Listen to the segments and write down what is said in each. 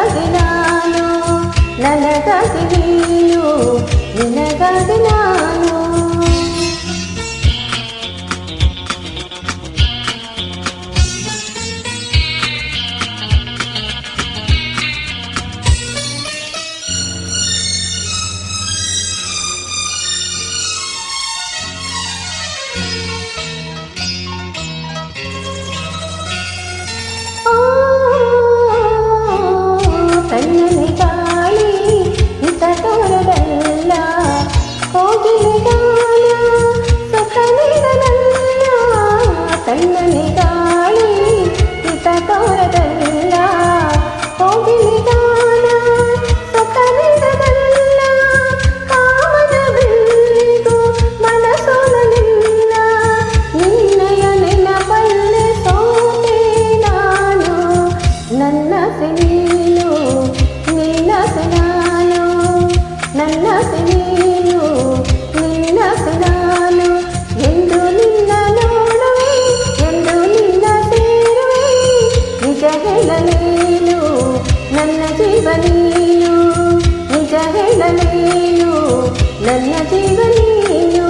ನನಗಾಗಿ ನಾನು ನನಗಾಗಿ ನೀನು ನಿನಗಾಗಿ ನಾನು ತಣ್ಣನೆ ಗಾಳಿ ಹಿತ ತೋರದಲ್ಲ ಹೋಗಿಲೆ ಗಾನ ಸುಖ ನೀಡದಲ್ಲ ತಣ್ಣನೆ ಗಾಳಿ ಹಿತ ತೋರದಲ್ಲ ಹೋಗಿಲೆ ಗಾನ ಸುಖ ನೀಡದಲ್ಲ ಕಾಮನ ಬಿಲ್ಲಿಗೂ ಮನಸೋಲಲಿಲ್ಲ ನಿನ್ನಯ ನೆನಪಲ್ಲೇ ಸೋತೆ ನಾನು ನನ್ನ ನೀನು ನಿನ್ನಸೆ ನಾನು ನನ್ನಸೆ ನೀನು ನಿನ್ನಸೆ ನಾನು ಎಂದು ನಿನ್ನ ನೋಡುವೆ ಎಂದು ನಿನ್ನ ಸೇರುವೆ ನಿಜ ಹೇಳಲೇನು ನನ್ನ ಜೀವ ನೀನು ನಿಜ ಹೇಳಲೇನು ನನ್ನ ಜೀವ ನೀನು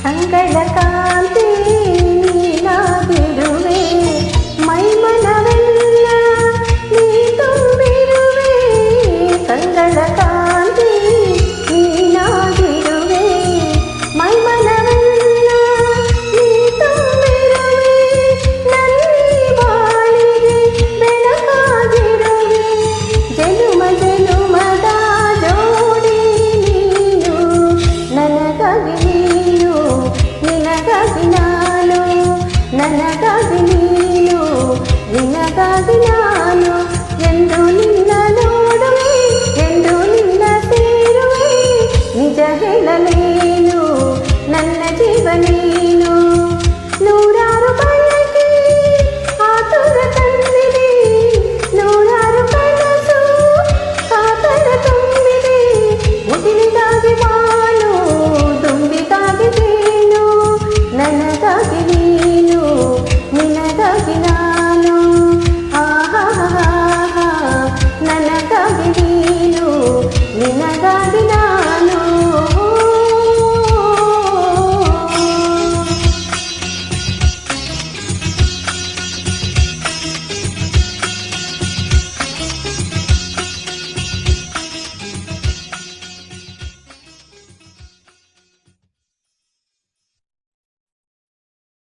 ಅಂಗಳ ಕಾಂತಿ ನೀನಾಗಿರುವೆ ಮೈಮನವೆಲ್ಲ ನೀ ತುಂಬಿರುವೆ ಕಂಗಳ ಕಾಂತಿ ನೀನಾಗಿರುವೆ ಮೈಮನವೆಲ್ಲ ನೀ ತುಂಬಿರುವೆ ನನ್ನಿ ಬಾಳಿಗೆ ಬೆಳಕಾಗಿರುವೆ ಜನುಮ ಜನುಮದ ಜೋಡಿ ನೀನು ನನಗಾಗಿ ನೀನು ನಿನಗಾಗಿ ನಾನು ನನಗಾಗಿ ನೀನು ನಿನಗಾಗಿ ನಾನು ಎಂದು